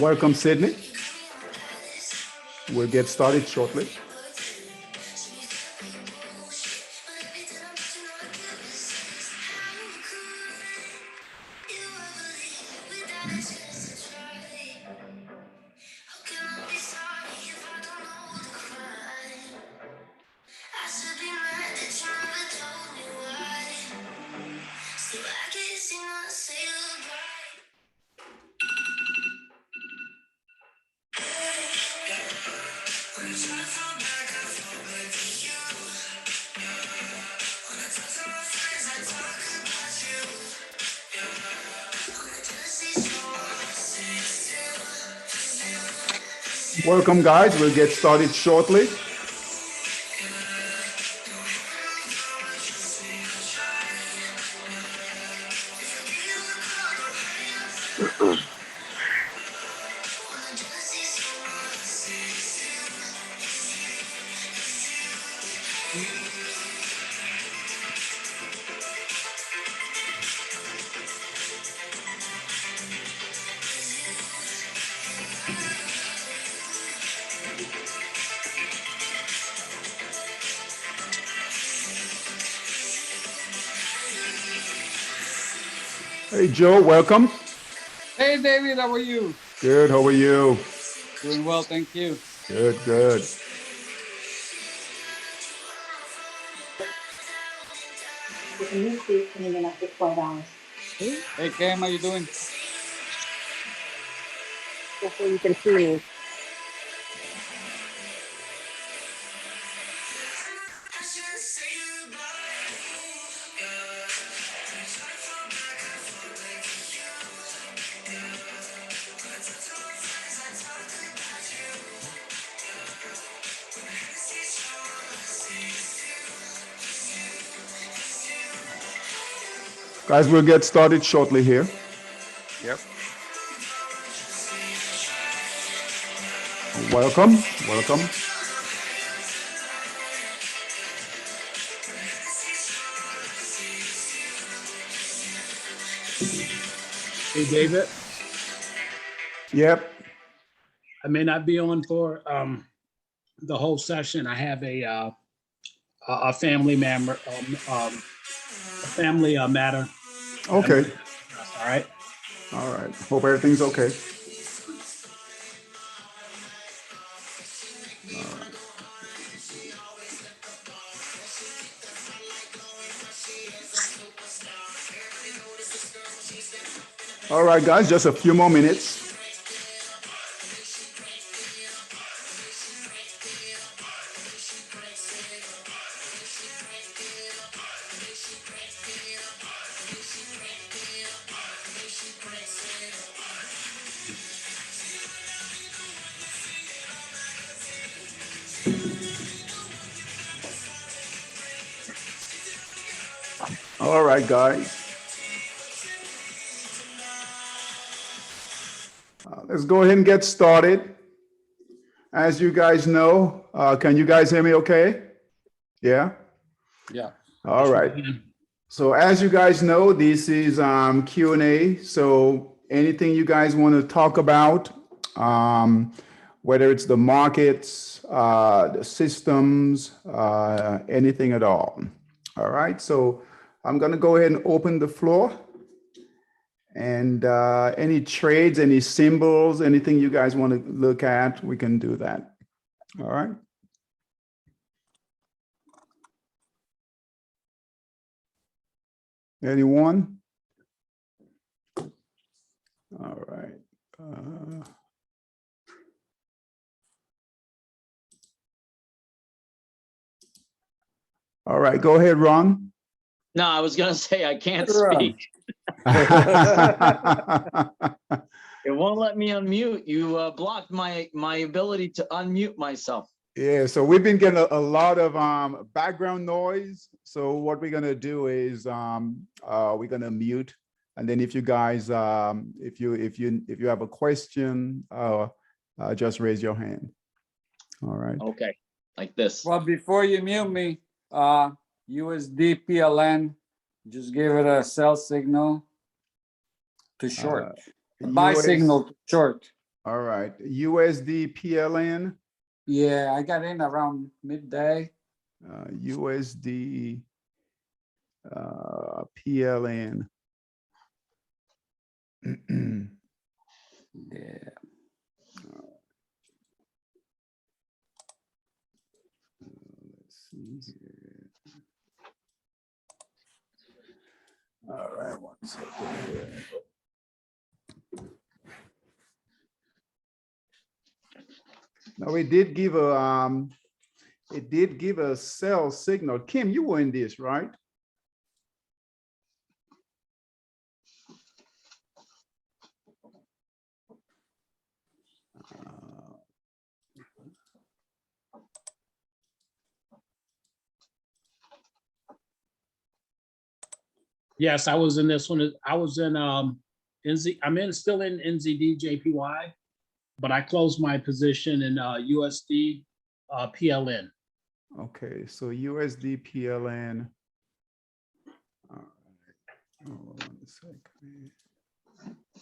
Welcome, Sydney. We'll get started shortly. Welcome, guys. We'll get started shortly. Hey, Joe, welcome. Hey, David, how are you? Good, how are you? Doing well, thank you. Good, good. Hey, Cam, how you doing? Hopefully you can see me. Guys, we'll get started shortly here. Yep. Welcome, welcome. Hey, David. Yep. I may not be on for the whole session. I have a family member, a family matter. Okay. All right. All right. Hope everything's okay. All right. All right, guys, just a few more minutes. All right, guys. Let's go ahead and get started. As you guys know, can you guys hear me okay? Yeah? Yeah. All right. So as you guys know, this is Q&A. So anything you guys want to talk about, whether it's the markets, the systems, anything at all. All right. So I'm going to go ahead and open the floor. And any trades, any symbols, anything you guys want to look at, we can do that. All right. Anyone? All right. All right, go ahead, Ron. No, I was gonna say I can't Sure. speak. It won't let me unmute. You blocked my ability to unmute myself. Yeah, so we've been getting a lot of background noise. So what we're gonna do is we're gonna mute, and then if you guys if you have a question, just raise your hand. All right. Okay, like this. Well, before you mute me, USD PLN just gave it a sell signal to short. A buy signal to short. All right, USD PLN. Yeah, I got in around midday. USD PLN. Yeah. Let's see here. All right, one second here. No, it did give a sell signal. Kim, you were in this, right? Yes, I was in this one. I was in NZ. Still in NZD JPY, but I closed my position in USD PLN. Okay, so USD PLN. All right. Hold on a second.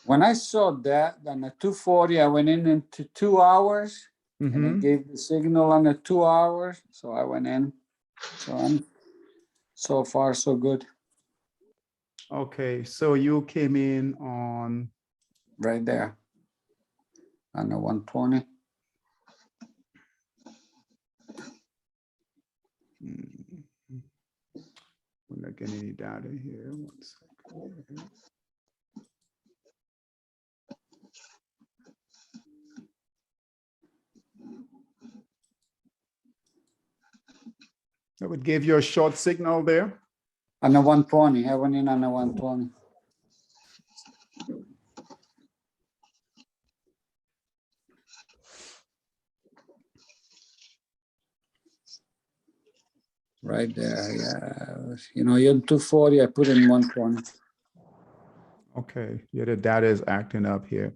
When I saw that on the 240, I went in into 2 hours and it gave the signal on the 2 hours. So I went in. So I'm so far so good. Okay, so you came in on Right there on the 120. We're not getting any data here. One second. That would give you a short signal there. On the 120. I went in on the 120. Right there, yeah. You know, you're in 240, I put in 120. Okay, yeah, the data is acting up here.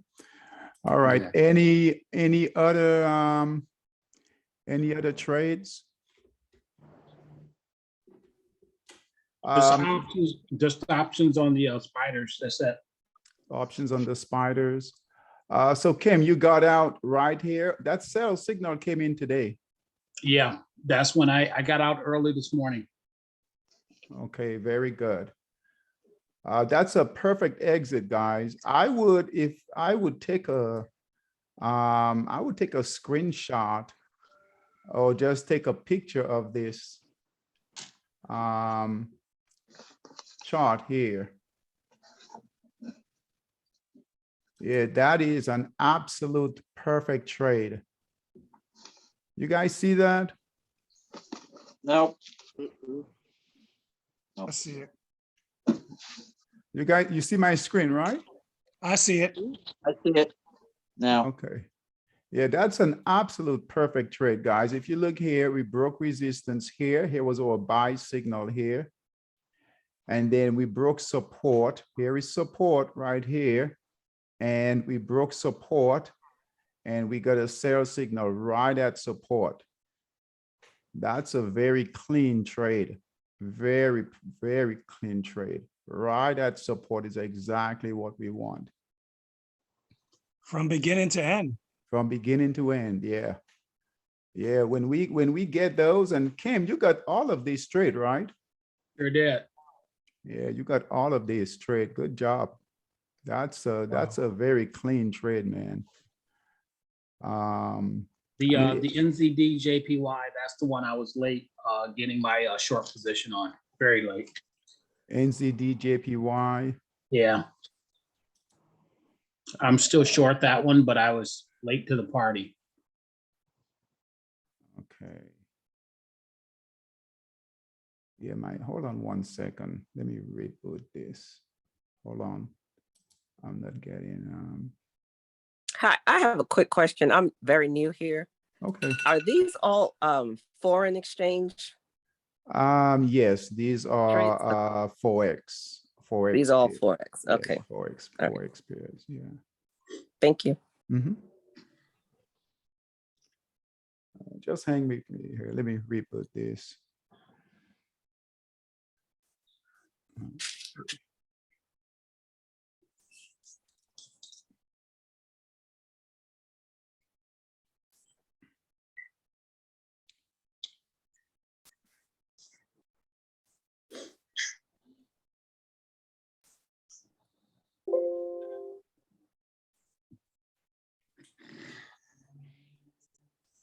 All right, Yeah. any other trades? Just options on the spiders. That's it. Options on the spiders. So Kim, you got out right here. That sell signal came in today. Yeah, that's when I got out early this morning. Okay, very good. That's a perfect exit, guys. I would take a screenshot or just take a picture of this chart here. Yeah, that is an absolute perfect trade. You guys see that? No. I see it. You guys, you see my screen, right? I see it. I see it now. Okay. Yeah, that's an absolute perfect trade, guys. If you look here, we broke resistance here. Here was our buy signal here. And then we broke support. Here is support right here. And we broke support and we got a sell signal right at support. That's a very clean trade. Very, very clean trade. Right at support is exactly what we want. From beginning to end. From beginning to end, yeah. Yeah, when we get those, and Kim, you got all of these straight, right? Sure did. Yeah, you got all of these straight. Good job. That's a very clean trade, man. The I mean, the NZD JPY, that's the one I was late getting my short position on. Very late. NZD JPY. Yeah. I'm still short that one, but I was late to the party. Okay. Yeah, hold on 1 second. Let me reboot this. Hold on. I'm not getting Hi, I have a quick question. I'm very new here. okay. Are these all foreign exchange? Yes, these are Forex. These are all pairs. Forex. Yes, Okay. Forex All right. pairs. Yeah. Thank you. Just hang with me here. Let me reboot this.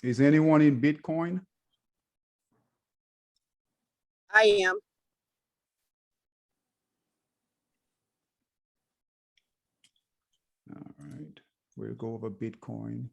Is anyone in Bitcoin? I am. All right, we'll go over Bitcoin.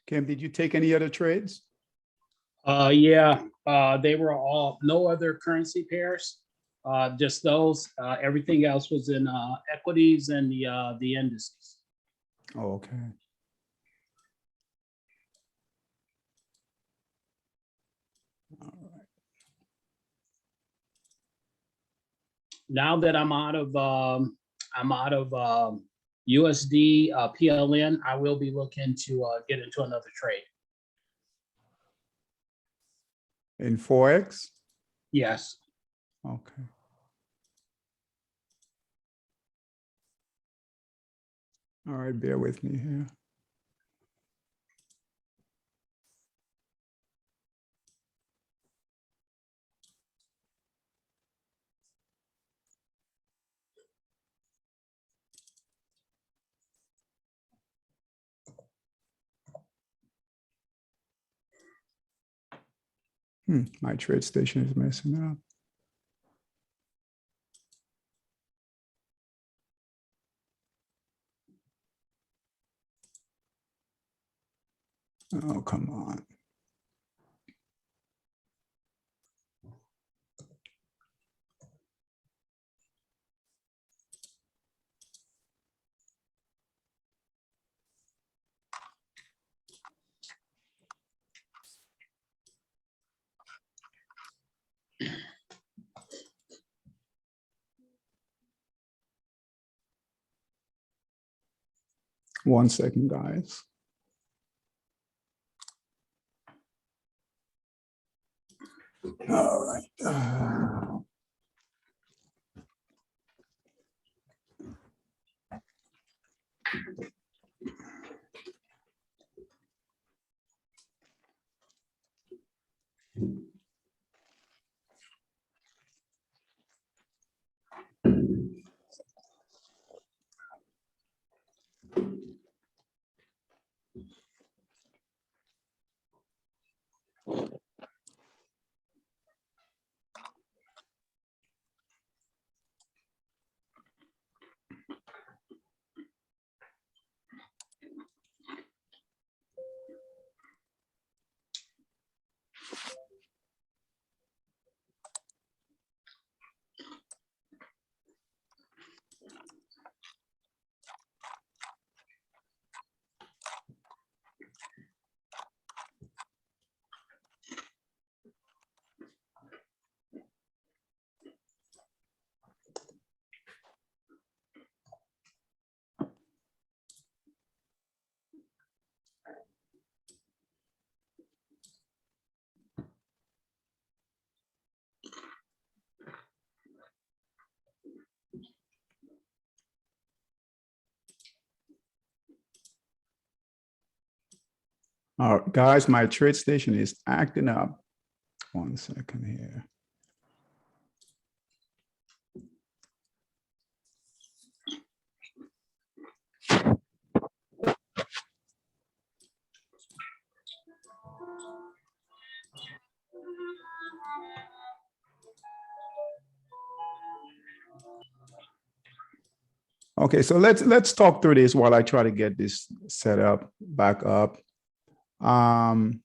Kim, did you take any other trades? Yeah, they were all, no other currency pairs, just those. Everything else was in equities and the indices. Oh, okay. All right. Now that I'm out of USD PLN, I will be looking to get into another trade. In Forex? Yes. Okay. All right, bear with me here. My trade station is messing up. Oh, come on. One second, guys. All right. Guys, my trade station is acting up. 1 second here. Okay, so let's talk through this while I try to get this set up back up. 1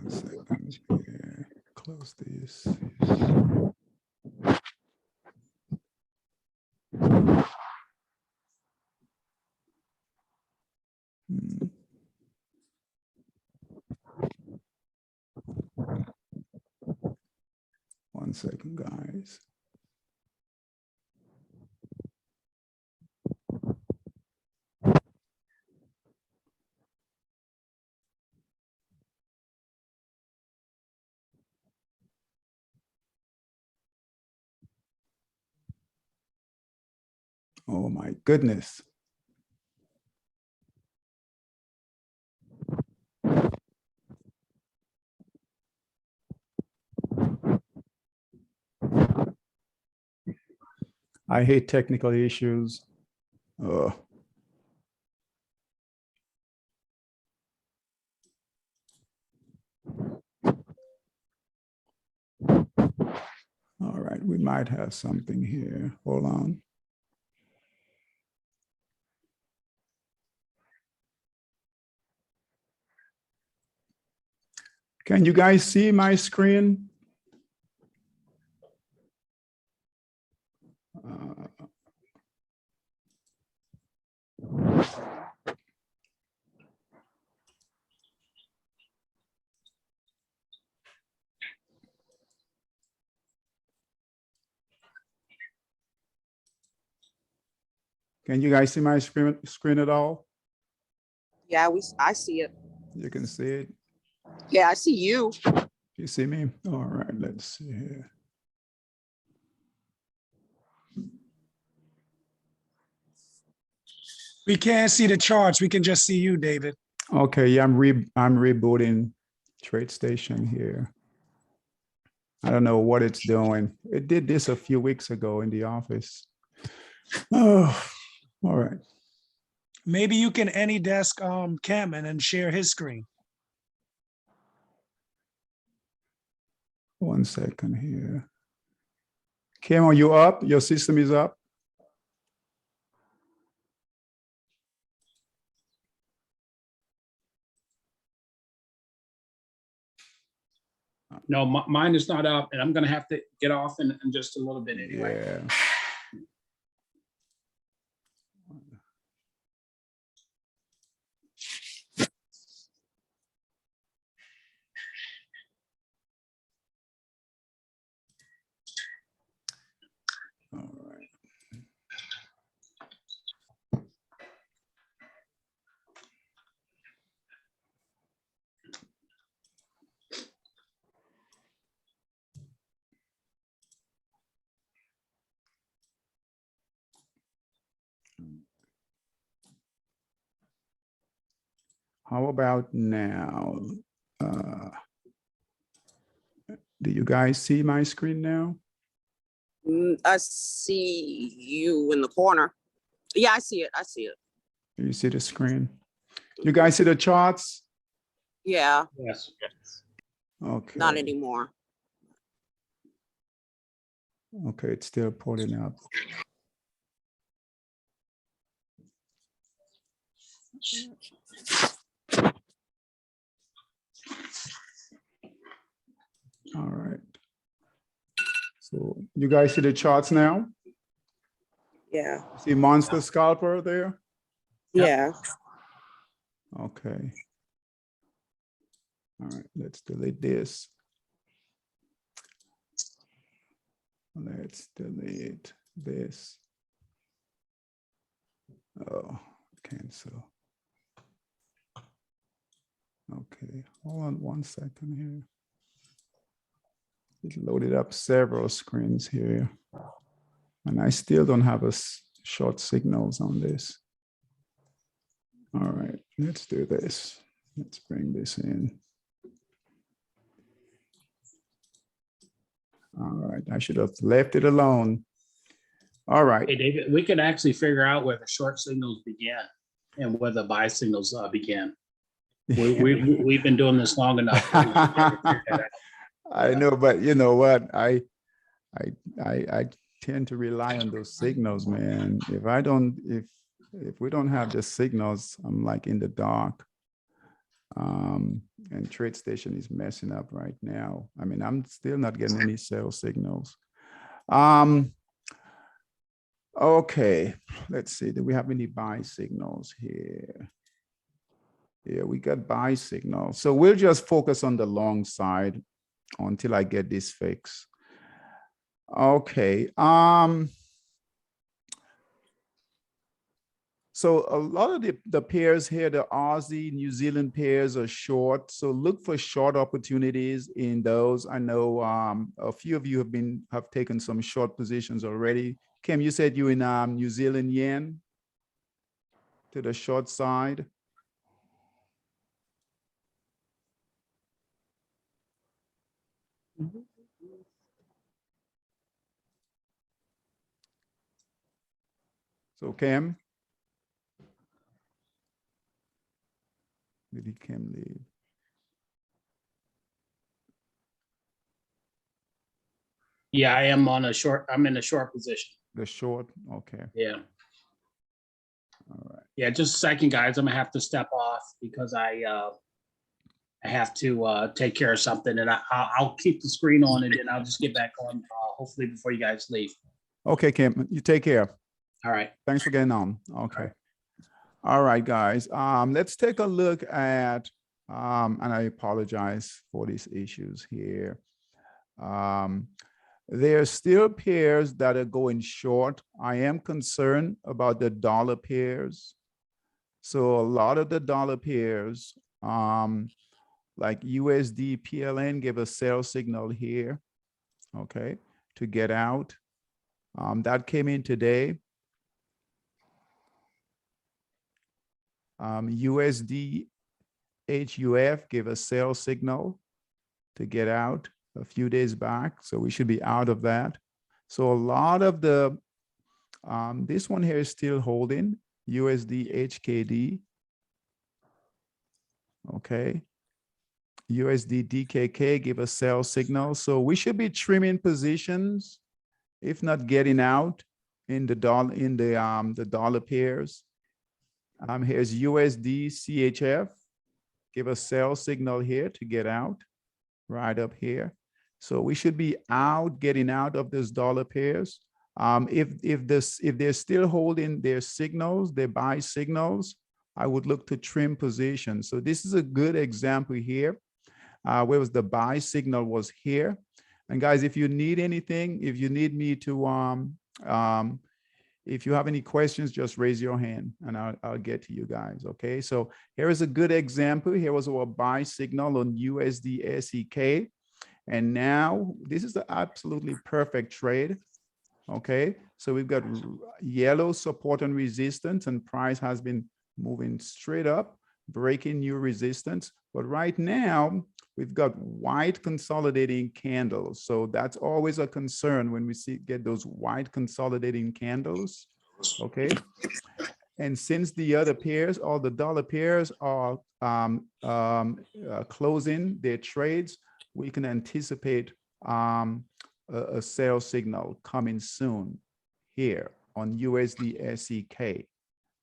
second here. Close this. Hmm. One second, guys. Oh my goodness. I hate technical issues. Oh. All right, we might have something here. Hold on. Can you guys see my screen? Can you guys see my screen at all? Yeah, I see it. You can see it. Yeah, I see you. You see me? All right, let's see here. We can't see the charts. We can just see you, David. Okay, yeah, I'm rebooting TradeStation here. I don't know what it's doing. It did this a few weeks ago in the office. Oh, all right. Maybe you can AnyDesk Cameron and share his screen. 1 second here. Kim, are you up? Your system is up? No, mine is not up, and I'm gonna have to get off in just a little bit anyway. Yeah. All right. How about now? Do you guys see my screen now? I see you in the corner. Yeah, I see it. I see it. Do you see the screen? You guys see the charts? Yeah, Yes. Okay. not anymore. Okay, it's still pulling up. All right. So you guys see the charts now? Yeah. See Monster Scalper there? Yeah. Okay. All right, let's delete this. Let's delete this. Oh, cancel. Okay, hold on 1 second here. It loaded up several screens here. And I still don't have a short signals on this. All right, let's do this. Let's bring this in. All right, I should have left it alone. All right. Hey, David, we can actually figure out where the short signals began and where the buy signals began. We've been doing this long enough. I know, but you know what? I tend to rely on those signals, man. If we don't have the signals, I'm like in the dark. And TradeStation is messing up right now. I mean, I'm still not getting any sell signals. Okay, let's see. Do we have any buy signals here? Yeah, we got buy signals. So we'll just focus on the long side until I get this fixed. Okay. So a lot of the pairs here, the Aussie, New Zealand pairs are short. So look for short opportunities in those. I know a few of you have taken some short positions already. Kim, you said you in New Zealand yen to the short side. So Kim, did Kim leave? Yeah, I am on a short. I'm in a short position. The short, okay. Yeah. All right. Yeah, just a second, guys. I'm gonna have to step off because I have to take care of something, and I'll keep the screen on, and then I'll just get back on hopefully before you guys leave. Okay, Kim, you take care. All right. Thanks for getting on. Okay. right. All right, guys. Let's take a look at, and I apologize for these issues here. There are still pairs that are going short. I am concerned about the dollar pairs. So a lot of the dollar pairs, like USD PLN, gave a sell signal here, okay, to get out. That came in today. USD HUF gave a sell signal to get out a few days back. So we should be out of that. So a lot of the, this one here is still holding, USD HKD. Okay. USD DKK give a sell signal. So we should be trimming positions, if not getting out in the dollar, in the dollar pairs. Here's USD CHF, give a sell signal here to get out, right up here. So we should be out, getting out of those dollar pairs. If they're still holding their signals, their buy signals, I would look to trim positions. So this is a good example here, where was the buy signal was here. And guys, if you need anything, if you need me to, if you have any questions, just raise your hand and I'll get to you guys, okay? So here is a good example. Here was our buy signal on USD SEK. And now this is the absolutely perfect trade, okay? So we've got yellow support and resistance, and price has been moving straight up, breaking new resistance. But right now, we've got white consolidating candles. So that's always a concern when we get those white consolidating candles, okay? And since the other pairs, all the dollar pairs are closing their trades, we can anticipate a sell signal coming soon here on USD SEK.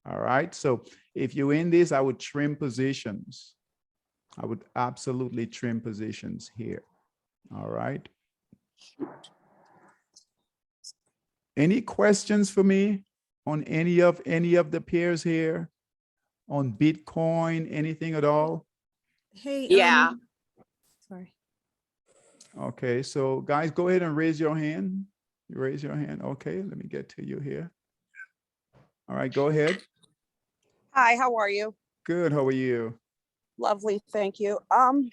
All right, so if you're in this, I would trim positions. I would absolutely trim positions here. All right. Any questions for me on any of the pairs here? On Bitcoin, anything at all? Hey, Yeah. Sorry. Okay, so guys, go ahead and raise your hand. You raise your hand. Okay, let me get to you here. All right, go ahead. Hi, how are you? Good, how are you? Lovely, thank you. I'm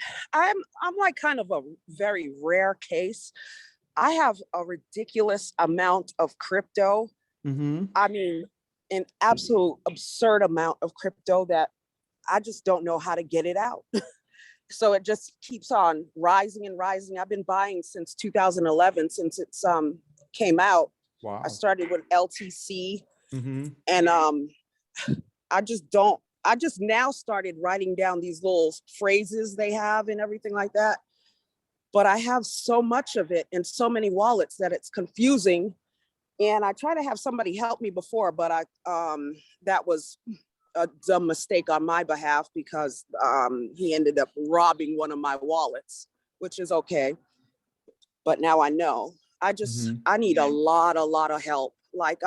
like kind of a very rare case. I have a ridiculous amount of crypto. Mm-hmm. I mean, an absolute absurd amount of crypto that I just don't know how to get it out. So it just keeps on rising and rising. I've been buying since 2011, since it's came out. Wow. I started with LTC, Mm-hmm. and I just now started writing down these little phrases they have and everything like that. But I have so much of it in so many wallets that it's confusing. And I try to have somebody help me before, but that was a dumb mistake on my behalf, because he ended up robbing one of my wallets, which is okay. But now I know. I need a lot of help. Like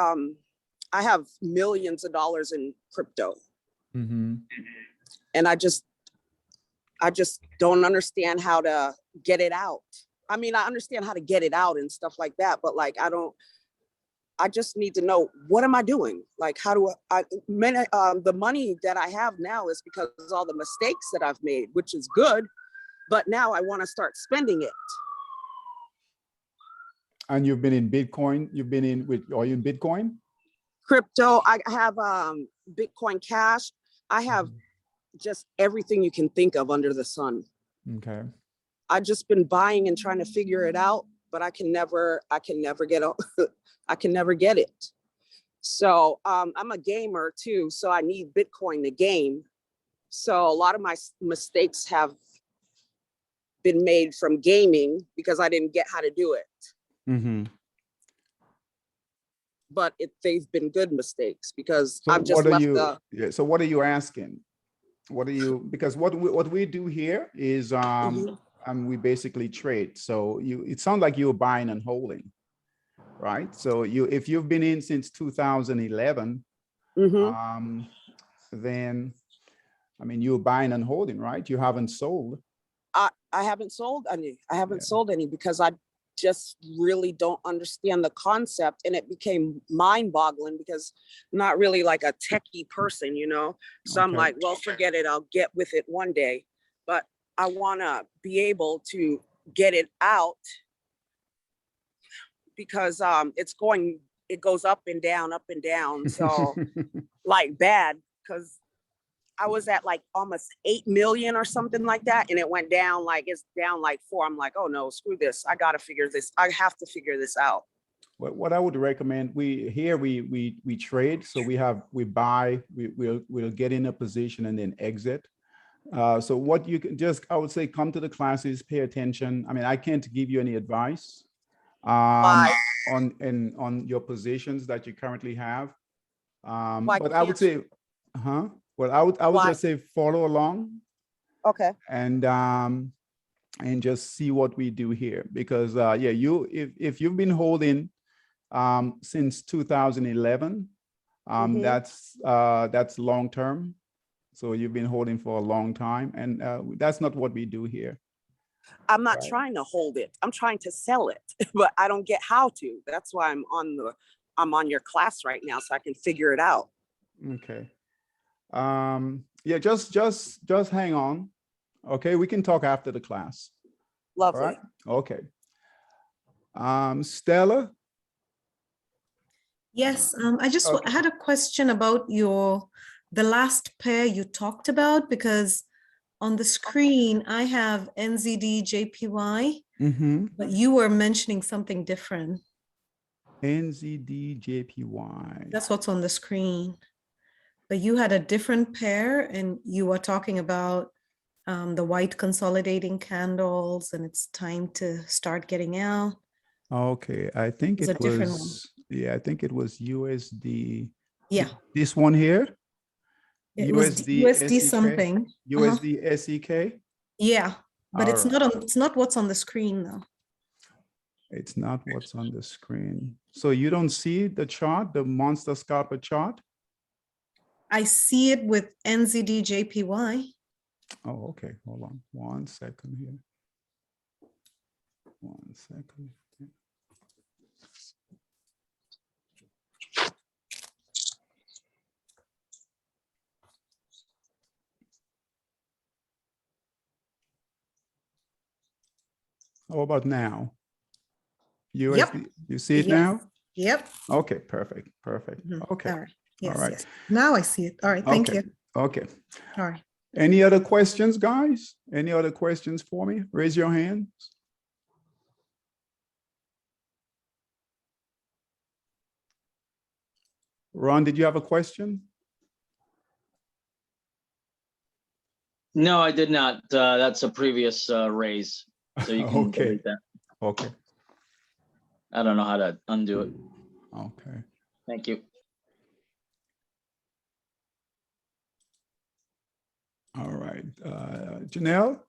I have millions of dollars in crypto. Mm-hmm. And I just don't understand how to get it out. I mean, I understand how to get it out and stuff like that, but like I just need to know, what am I doing? Like, how do the money that I have now is because of all the mistakes that I've made, which is good, but now I want to start spending it. And you've been in Bitcoin. You've been are you in Bitcoin? Crypto, I have Bitcoin Cash. I have just everything you can think of under the sun. Okay. I've just been buying and trying to figure it out, but I can never get it. So I'm a gamer too, so I need Bitcoin to game. So a lot of my mistakes have been made from gaming because I didn't get how to do it. Mm-hmm. But they've been good mistakes, because So I've just left the. Yeah, so what are you asking? Because what we do here is we basically trade. So it sounds like you're buying and holding, right? So if you've been in since 2011, then I mean, you're buying and holding, right? You haven't sold. I haven't sold any. I haven't sold any because I just really don't understand the concept, and it became mind-boggling because I'm not really like a techie person, you know. So I'm like, well, forget it. I'll get with it one day, but I want to be able to get it out, because it goes up and down. So like bad, because I was at like almost 8 million or something like that. And it went down, like it's down like 4. I'm like, oh no, screw this. I have to figure this out. What I would recommend, we trade. So we buy, we'll get in a position and then exit. So what you can I would say, come to the classes, pay attention. I mean, I can't give you any advice on your positions that you currently have. But I would say, well, I would just say follow along. Okay. And just see what we do here, because if you've been holding since 2011, that's long term. So you've been holding for a long time, and that's not what we do here. I'm not trying to hold it. I'm trying to sell it, but I don't get how to. That's why I'm on your class right now, so I can figure it out. Okay. Just hang on. Okay, we can talk after the class. Lovely. All right. Okay. Stella? Yes, I just had a question about the last pair you talked about, because on the screen I have NZD JPY, but you were mentioning something different. NZD JPY. That's what's on the screen. But you had a different pair, and you were talking about the white consolidating candles, and it's time to start getting out. Okay, I think It's it a different was, I think it was USD. Yeah. This one here? It was USD SEK? something. USD SEK? Yeah, but All it's right. it's not what's on the screen though. It's not what's on the screen. So you don't see the chart, the monster scalper chart? I see it with NZD JPY. Oh, okay. Hold on 1 second here. 1 second. How about now? USD, you see it now? Yep. Okay, perfect. Okay. All right. Yes, right. yes. Now I see it. All right, thank Okay. you. Okay. All right. Any other questions, guys? Any other questions for me? Raise your hands. Ron, did you have a question? No, I did not. That's a previous raise. So you can Okay. delete that. Okay. I don't know how to undo it. Okay. Thank you. All right. Janelle?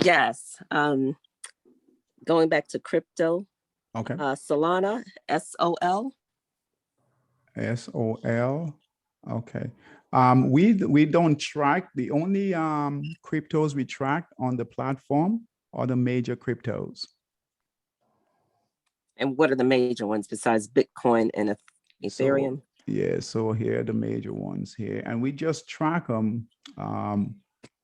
Yes. Going back to crypto, Okay. Solana, SOL. SOL. Okay. We don't track, the only cryptos we track on the platform are the major cryptos. And what are the major ones besides Bitcoin and Ethereum? So, yeah, so here are the major ones here, and we just track them.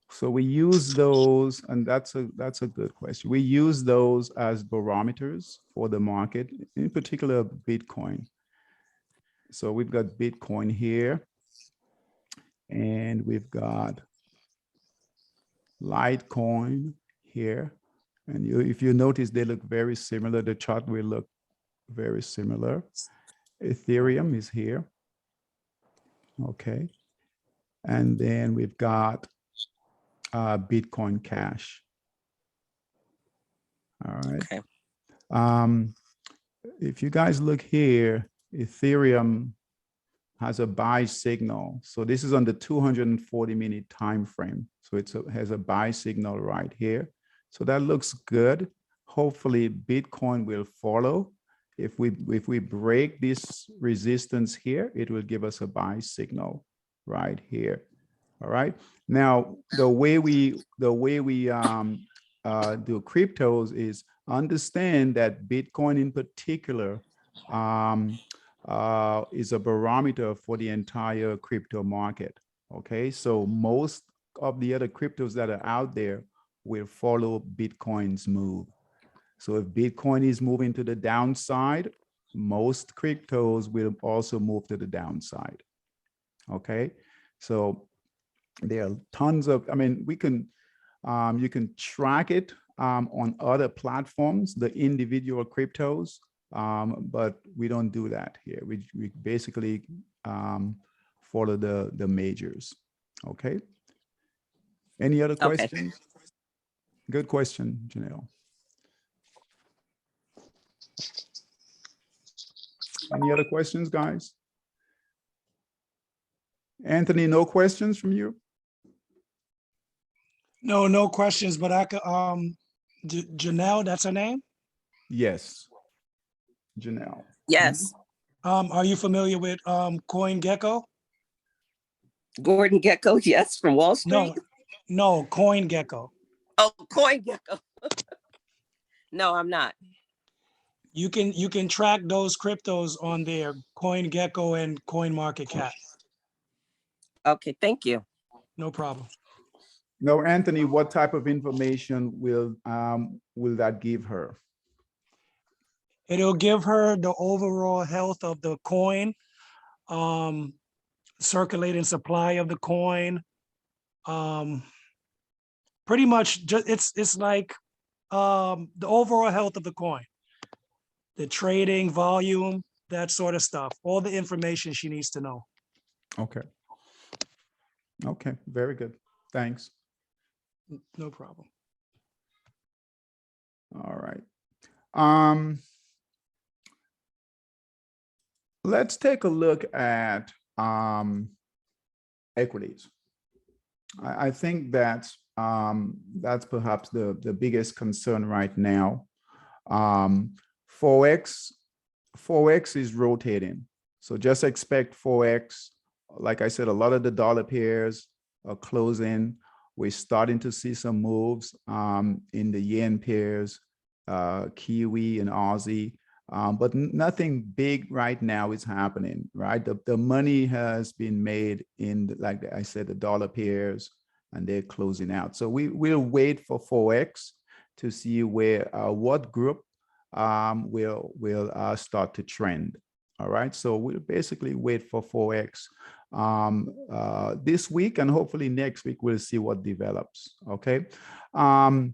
So we use those, and that's a good question. We use those as barometers for the market, in particular Bitcoin. So we've got Bitcoin here, and we've got Litecoin here. And if you notice, they look very similar. The chart will look very similar. Ethereum is here. Okay. And then we've got Bitcoin Cash. All right. Okay. If you guys look here, Ethereum has a buy signal. So this is on the 240-minute time frame. So it has a buy signal right here. So that looks good. Hopefully Bitcoin will follow. If we break this resistance here, it will give us a buy signal right here. All right. Now the way we do cryptos is understand that Bitcoin in particular is a barometer for the entire crypto market. Okay, so most of the other cryptos that are out there will follow Bitcoin's move. So if Bitcoin is moving to the downside, most cryptos will also move to the downside. Okay, so there are tons of, I mean, we can, you can track it on other platforms, the individual cryptos, but we don't do that here. We basically follow the majors. Okay. Any other questions? Okay. Good question, Janelle. Any other questions, guys? Anthony, no questions from you? No, no questions, but I could, Janelle, that's her name? Yes. Janelle. Yes. Are you familiar with CoinGecko? Gordon Gecko, yes, from Wall Street. No, CoinGecko. Oh, CoinGecko. No, I'm not. You can track those cryptos on there, CoinGecko and CoinMarketCap. Okay, thank you. No problem. No, Anthony, what type of information will that give her? It'll give her the overall health of the coin, circulating supply of the coin. Pretty much just it's like the overall health of the coin, the trading volume, that sort of stuff, all the information she needs to know. Okay. Okay, very good. Thanks. No problem. All right. Let's take a look at equities. I think that's perhaps the biggest concern right now. Forex is rotating. So just expect Forex. Like I said, a lot of the dollar pairs are closing. We're starting to see some moves in the yen pairs, Kiwi and Aussie, but nothing big right now is happening, right? The money has been made in, like I said, the dollar pairs, and they're closing out. So we'll wait for Forex to see where what group will start to trend. All right, so we'll basically wait for Forex this week, and hopefully next week we'll see what develops. Okay, Bitcoin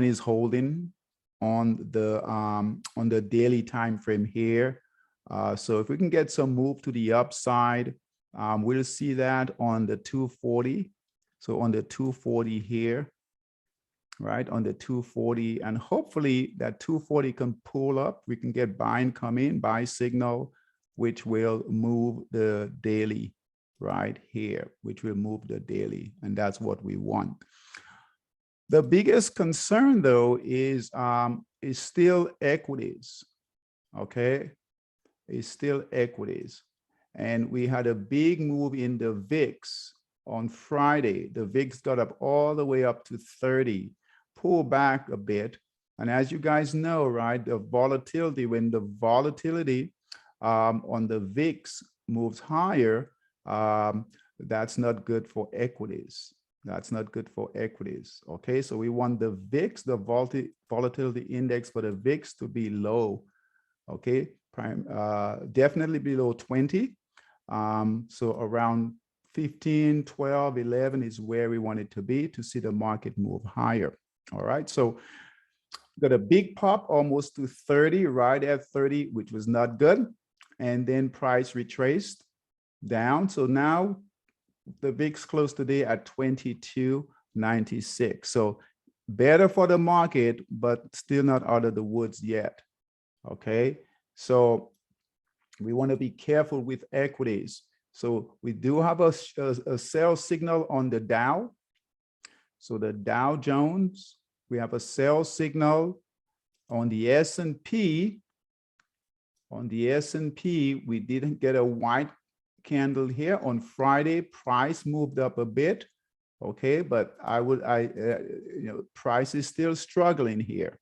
is holding on the daily time frame here. So if we can get some move to the upside, we'll see that on the 240. So on the 240 here, right, on the 240, and hopefully that 240 can pull up. We can get buying come in, buy signal, which will move the daily right here, which will move the daily, and that's what we want. The biggest concern, though, is still equities. Okay, it's still equities, and we had a big move in the VIX on Friday. The VIX got up all the way up to 30, pull back a bit, and as you guys know, right, the volatility, when the volatility on the VIX moves higher, that's not good for equities. That's not good for equities. Okay, so we want the VIX, the volatility index for the VIX, to be low. Okay, definitely below 20. So around 15, 12, 11 is where we want it to be to see the market move higher. All right, so got a big pop almost to 30, right at 30, which was not good. And then price retraced down. So now the VIX closed today at 22.96. So better for the market, but still not out of the woods yet. Okay, so we want to be careful with equities. So we do have a sell signal on the Dow. So the Dow Jones, we have a sell signal on the S&P. On the S&P, we didn't get a white candle here. On Friday, price moved up a bit. Okay, but price is still struggling here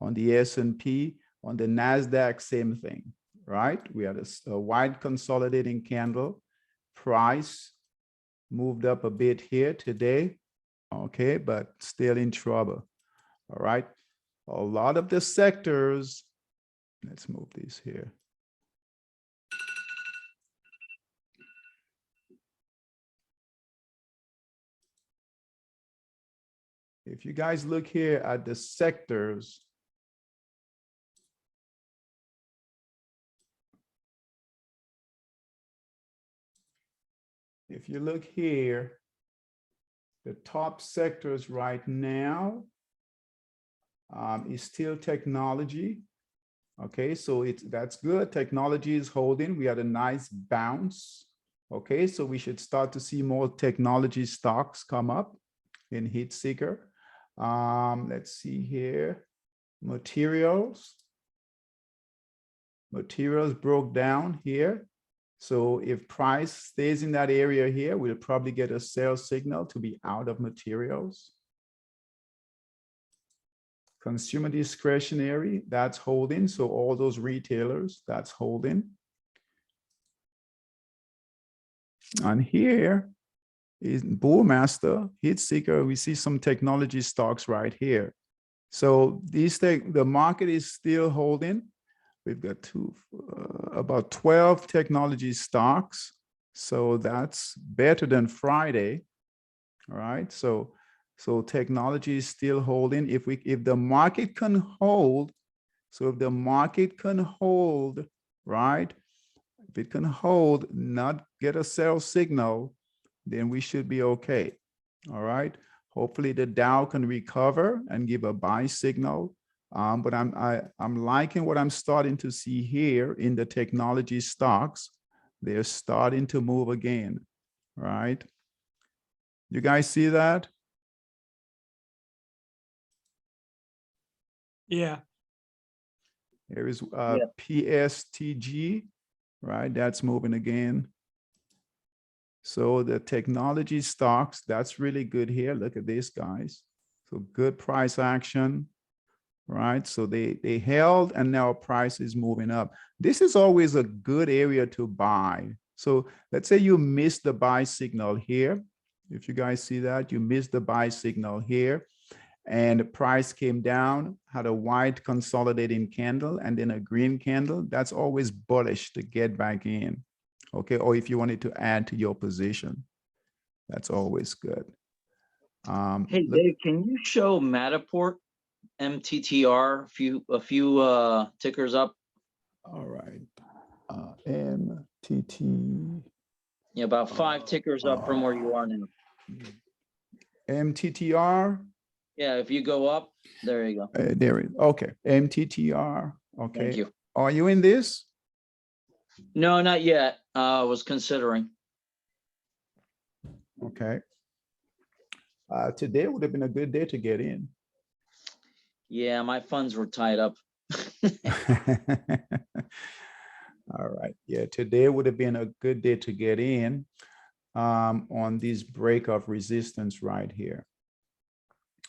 on the S&P. On the NASDAQ, same thing, right? We had a wide consolidating candle. Price moved up a bit here today. Okay, but still in trouble. All right, a lot of the sectors, let's move this here. If you guys look here at the sectors, if you look here, the top sectors right now is still technology. Okay, so that's good. Technology is holding. We had a nice bounce. Okay, so we should start to see more technology stocks come up in heat seeker. Let's see here. Materials broke down here. So if price stays in that area here, we'll probably get a sell signal to be out of materials. Consumer discretionary, that's holding. So all those retailers, that's holding. And here is Bullmaster, Heat Seeker. We see some technology stocks right here. So the market is still holding. We've got about 12 technology stocks. So that's better than Friday. All right. So technology is still holding. If the market can hold, so if the market can hold, right? If it can hold, not get a sell signal, then we should be okay. All right. Hopefully the Dow can recover and give a buy signal. But I'm liking what I'm starting to see here in the technology stocks. They're starting to move again, right? You guys see that? Yeah. There is PSTG, right? That's moving again. So the technology stocks, that's really good here. Look at this, guys. So good price action, right? So they held and now price is moving up. This is always a good area to buy. So let's say you missed the buy signal here. If you guys see that, you missed the buy signal here. and the price came down, had a white consolidating candle and then a green candle, that's always bullish to get back in. Okay, or if you wanted to add to your position, that's always good. Hey, Dave, can you show Matterport MTTR a few tickers up? All right, MTT. Yeah, about 5 tickers up from where you are now. MTTR. Yeah, if you go up, there you go. There it is. Okay, MTTR. Okay. Thank you. Are you in this? No, not yet. I was considering. Okay. Today would have been a good day to get in. Yeah, my funds were tied up. All right. Yeah, today would have been a good day to get in on this break of resistance right here.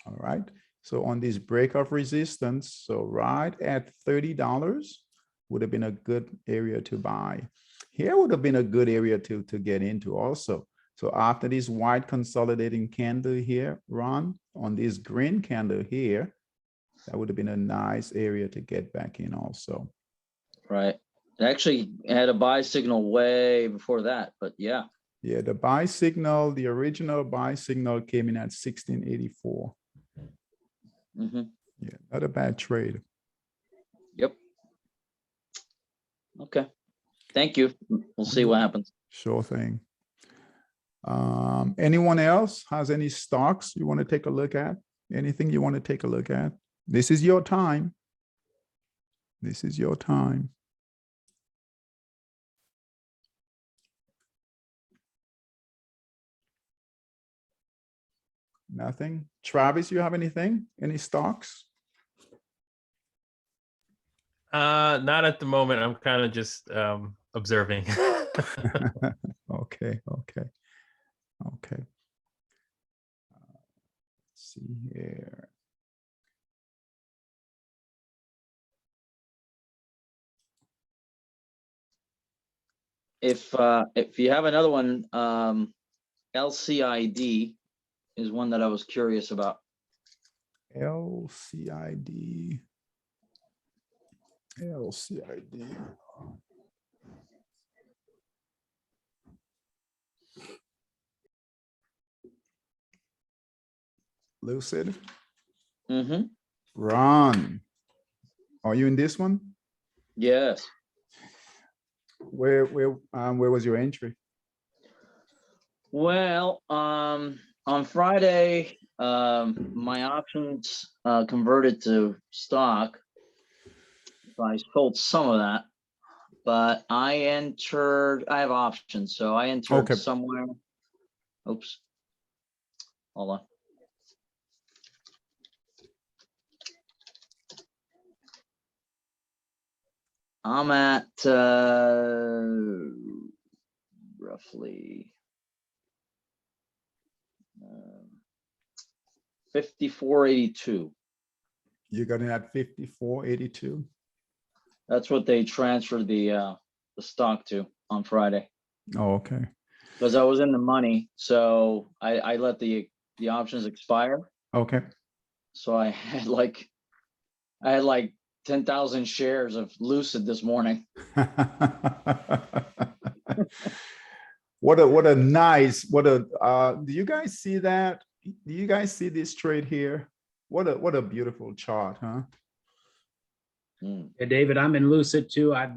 All right. So on this break of resistance, so right at $30 would have been a good area to buy. Here would have been a good area to get into also. So after this white consolidating candle here, Ron, on this green candle here, that would have been a nice area to get back in also. Right. It actually had a buy signal way before that, but yeah. Yeah, the buy signal, the original buy signal came in at 1684. Mm-hmm. Yeah, not a bad trade. Yep. Okay. Thank you. We'll see what happens. Sure thing. Anyone else has any stocks you want to take a look at? Anything you want to take a look at? This is your time. This is your time. Nothing. Travis, you have anything? Any stocks? Not at the moment. I'm kind of just observing. Okay. Let's see here. If you have another one, LCID is one that I was curious about. LCID. Lucid. Mm-hmm. Ron, are you in this one? Yes. Where was your entry? Well, on Friday, my options converted to stock. So I sold some of that, but I have options. So I entered somewhere. Oops. Hold on. I'm at roughly 54.82. You got it at 54.82. That's what they transferred the stock to on Friday. Oh, okay. Because I was in the money, so I let the options expire. Okay. So I had like 10,000 shares of Lucid this morning. What a nice, do you guys see that? Do you guys see this trade here? What a beautiful chart, huh? Yeah, David, I'm in Lucid too. I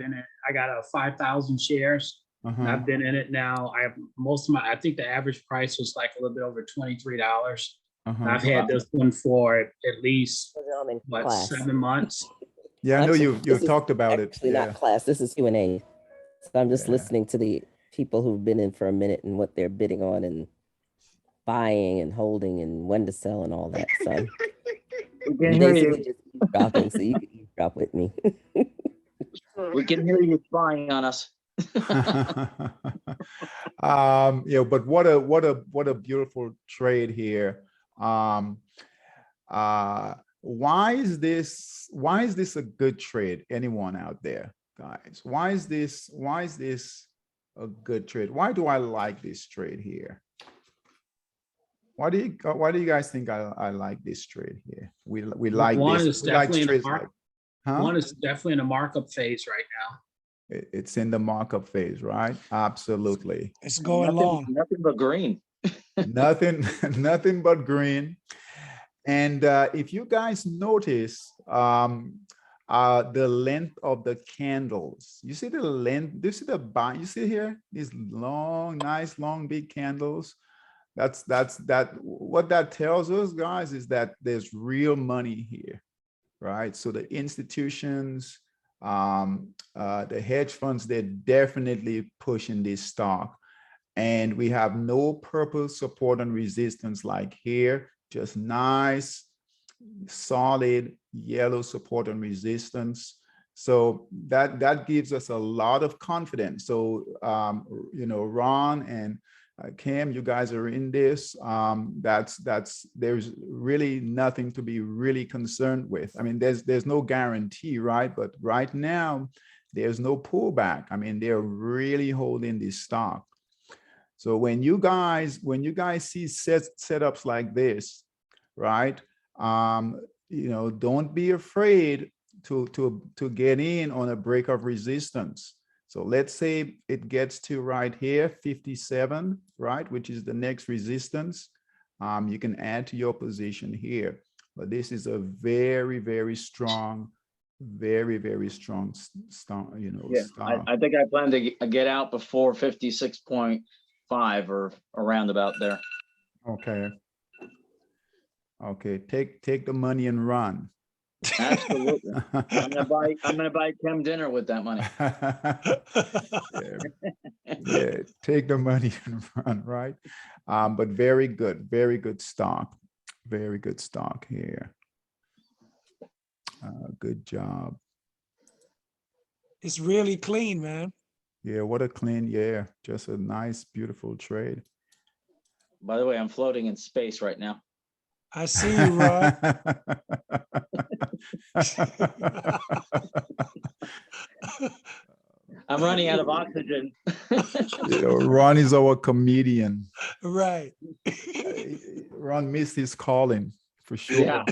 got 5,000 shares. I've been in it now. I have I think the average price was like a little bit over $23. I've had this one for at least, 7 months? Yeah, I know you've talked about it. Actually, not class. This is Q&A. So I'm just listening to the people who've been in for a minute and what they're bidding on and buying and holding and when to sell and all that. So We can hear you. just eavesdropping, so you can eavesdrop with me. We can hear you spying on us. Yeah, but what a beautiful trade here. Why is this a good trade? Anyone out there, guys? Why is this a good trade? Why do I like this trade here? Why do you guys think I like this trade here? We like One this. is We like definitely in a trades mark. like, huh? One is definitely in a markup phase right now. It's in the markup phase, right? Absolutely. It's going Nothing, long. nothing but green. Nothing, nothing but green. And if you guys notice, the length of the candles, you see the length, you see the bind, you see here, these long, nice, long, big candles. What that tells us, guys, is that there's real money here, right? So the institutions, the hedge funds, they're definitely pushing this stock. And we have no purple support and resistance like here, just nice, solid yellow support and resistance. So that gives us a lot of confidence. So, you know, Ron and Cam, you guys are in this. There's really nothing to be really concerned with. I mean, there's no guarantee, right? But right now, there's no pullback. I mean, they're really holding this stock. So when you guys see setups like this, right? You know, don't be afraid to get in on a break of resistance. So let's say it gets to right here, 57, right, which is the next resistance. You can add to your position here. But this is a very, very strong, very strong stock, you know. Yeah, stock. I think I plan to get out before 56.5 or around about there. Okay. Okay, take the money and run. Absolutely. I'm gonna buy Kim dinner with that money. Yeah, take the money and run, right? But very good stock. Very good stock here. Good job. It's really clean, man. Yeah, what a clean, yeah, just a nice, beautiful trade. By the way, I'm floating in space right now. I see you, Ron. I'm running out of oxygen. You know, Ron is our comedian. Right. Ron missed his calling for sure. Yeah.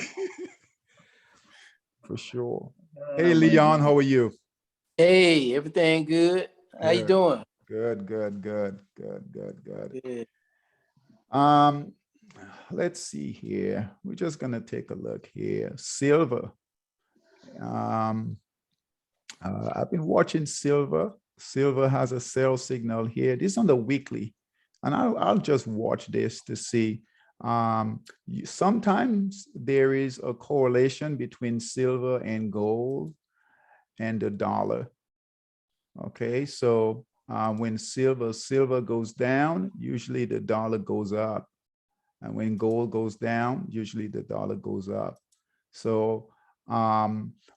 For sure. Hey, Leon, how are you? Hey, everything good? How you doing? Good. Good. Let's see here. We're just gonna take a look here. Silver. I've been watching silver. Silver has a sell signal here. This is on the weekly, and I'll just watch this to see. Sometimes there is a correlation between silver and gold and the dollar. Okay, so when silver goes down, usually the dollar goes up. And when gold goes down, usually the dollar goes up. So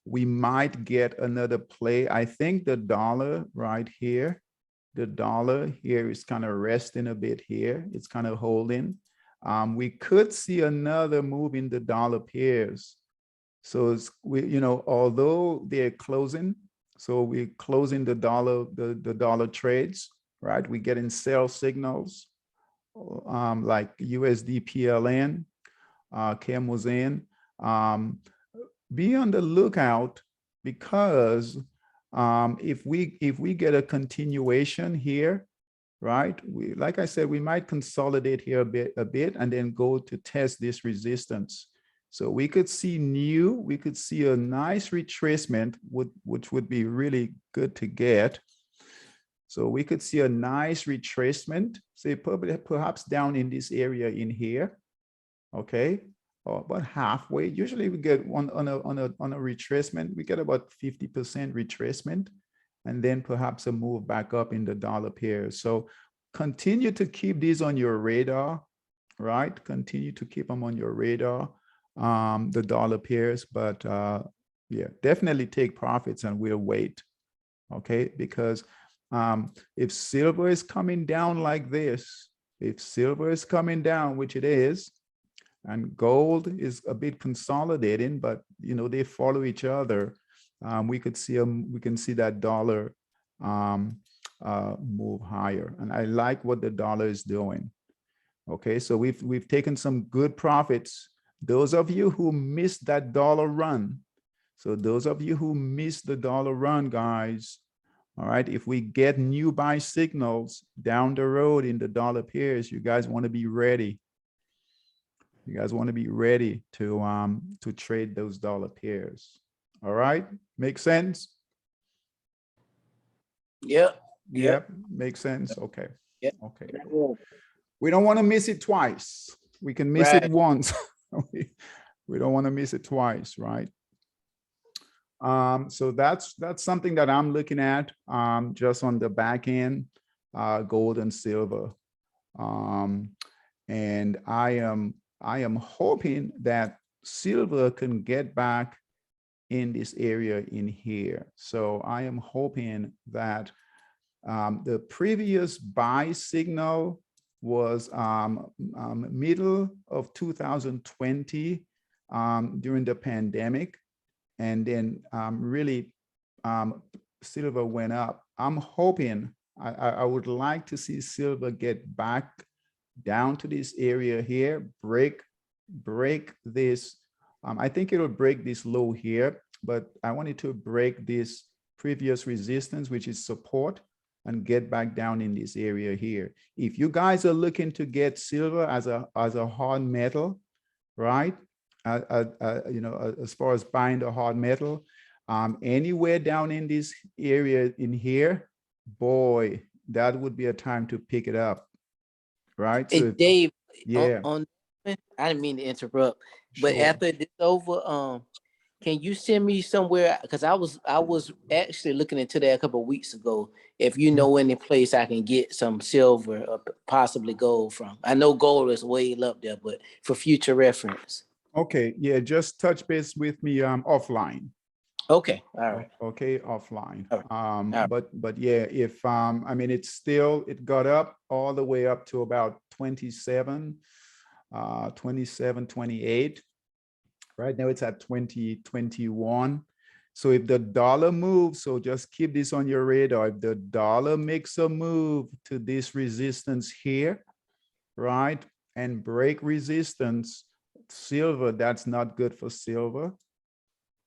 we might get another play. I think the dollar right here, the dollar here is kind of resting a bit here. It's kind of holding. We could see another move in the dollar pairs. So it's, you know, although they're closing, so we're closing the dollar trades, right? We're getting sell signals. Like USD PLN, Cam was in. Be on the lookout, because if we get a continuation here, right? Like I said, we might consolidate here a bit and then go to test this resistance. So we could see a nice retracement, which would be really good to get. So we could see a nice retracement, say perhaps down in this area in here, okay, or about halfway. Usually we get on a retracement, we get about 50% retracement, and then perhaps a move back up in the dollar pair. So continue to keep these on your radar, right? Continue to keep them on your radar, the dollar pairs, but yeah, definitely take profits and we'll wait, okay, because if silver is coming down like this, if silver is coming down, which it is, and gold is a bit consolidating, but you know, they follow each other, we can see that dollar move higher. And I like what the dollar is doing. Okay, so we've taken some good profits. Those of you who missed that dollar run, so those of you who missed the dollar run, guys, all right, if we get new buy signals down the road in the dollar pairs, you guys want to be ready. You guys want to be ready to trade those dollar pairs. All right, make sense? Yep. Yep, makes sense. Okay. Yep. Okay. We don't want to miss it twice. We can miss it once. We don't want to miss it twice, right? So that's something that I'm looking at just on the back end, gold and silver. And I am hoping that silver can get back in this area in here. So I am hoping that the previous buy signal was middle of 2020 during the pandemic. And then really silver went up. I'm hoping, I would like to see silver get back down to this area here, break this. I think it'll break this low here, but I want it to break this previous resistance, which is support, and get back down in this area here. If you guys are looking to get silver as a hard metal, right? You know, as far as buying the hard metal, anywhere down in this area in here, boy, that would be a time to pick it up, right? Hey, So Dave, yeah, I didn't mean to interrupt, but sure. after this over, can you send me somewhere? Because I was actually looking into that a couple of weeks ago. If you know any place I can get some silver or possibly gold from. I know gold is way up there, but for future reference. Okay, yeah, just touch base with me offline. Okay, all right. Okay, offline. All right. But yeah, if I mean, it got up all the way up to about 27, 28. Right now it's at 2021. So if the dollar moves, so just keep this on your radar. If the dollar makes a move to this resistance here, right, and break resistance, silver, that's not good for silver.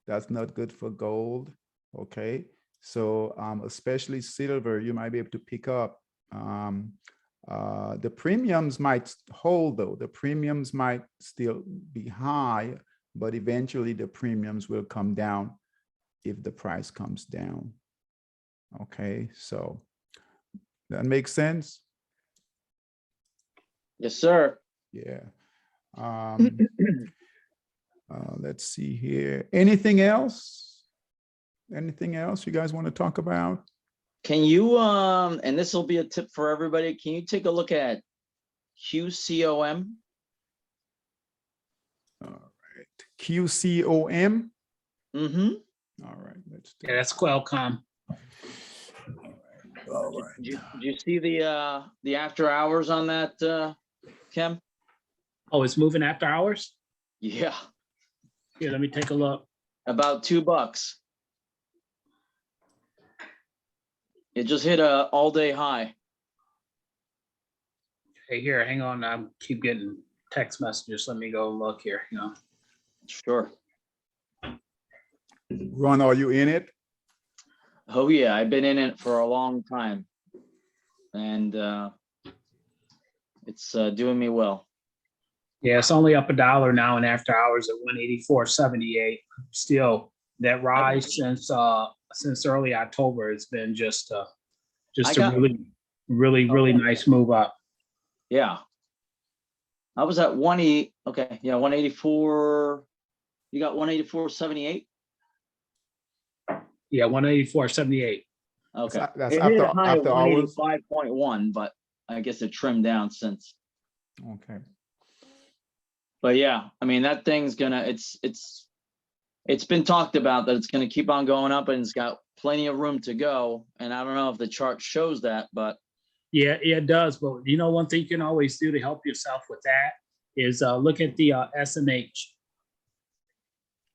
That's not good for gold. Okay. So especially silver, you might be able to pick up. The premiums might hold though. The premiums might still be high, but eventually the premiums will come down if the price comes down. Okay, so that makes sense? Yes, sir. Yeah. Let's see here. Anything else? Anything else you guys want to talk about? Can you, and this will be a tip for everybody, can you take a look at QCOM? All right. QCOM? Mm-hmm. All right. Let's do Yeah, that's Qualcomm. all right. Did you see the after hours on that, Kim? Oh, it's moving after hours? Yeah, Here, let me take a look. about $2. It just hit a all-day high. Hey, here, hang on. I keep getting text messages. Let me go look here. You know. Sure. Ron, are you in it? Oh yeah, I've been in it for a long time, and it's doing me well. Yeah, it's only up $1 now in after hours at 184.78. Still, that rise since early October has been just a really nice move up. Yeah. I was at 180. Okay, yeah, 184. You got 184.78. Yeah, 184.78. Okay, That's it hit a high after of hours. 185.1, but I guess it trimmed down since. Okay. But yeah, I mean that thing's gonna. It's been talked about that it's gonna keep on going up, and it's got plenty of room to go. And I don't know if the chart shows that, but Yeah, it does. But you know, one thing you can always do to help yourself with that is look at the SMH.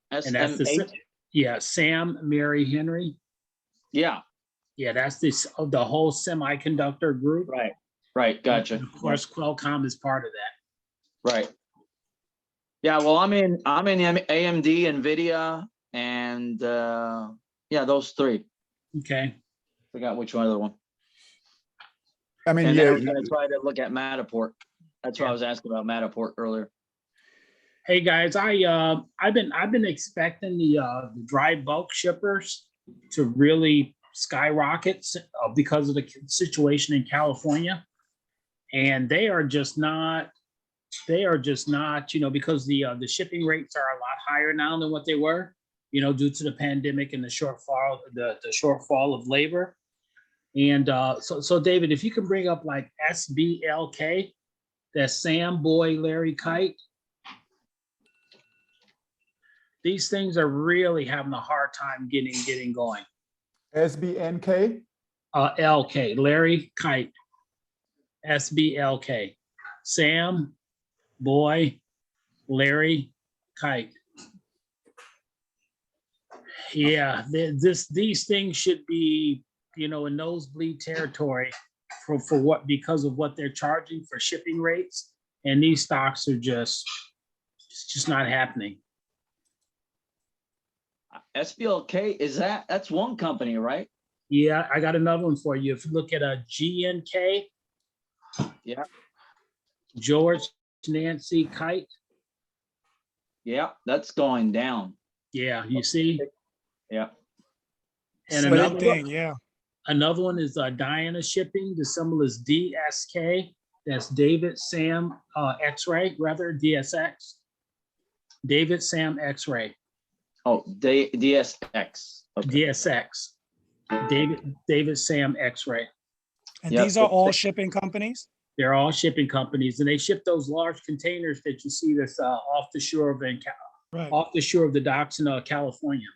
And that's the Sam Mary Henry. Yeah. Yeah, that's the whole semiconductor group. Right. Right, gotcha. And of course, Qualcomm is part of that. Right. Yeah, well, I'm in AMD, NVIDIA, and yeah, those three. Okay. Forgot which one other one. I mean, And yeah, then I was gonna try to look at Matterport. That's what I was asking about Matterport earlier. Hey guys, I've been expecting the dry bulk shippers to really skyrocket because of the situation in California, and they are just not, you know, because the shipping rates are a lot higher now than what they were, you know, due to the pandemic and the shortfall of labor. And so David, if you can bring up like SBLK, that's Sam, Boy, Larry, Kite. These things are really having a hard time getting going. SBNK. LK, Larry, Kite. SBLK, Sam, Boy, Larry, Kite. Yeah, these things should be, you know, in nosebleed territory for what, because of what they're charging for shipping rates, and these stocks are just, it's just not happening. SBLK, that's one company, right? Yeah, I got another one for you. If you look at a GNK, Yeah. George, Nancy, Kite. Yeah, that's going down. Yeah, you see? Yeah. And Same another thing, one, yeah. another one is Diana Shipping. The symbol is DSK. That's David Sam X-Ray, rather DSX. David Sam X-Ray. Oh, DSX. Okay. DSX. David Sam X-Ray. And Yep. these are all shipping companies? They're all shipping companies, and they ship those large containers that you see that's off the shore of Right. off the shore of the docks in California.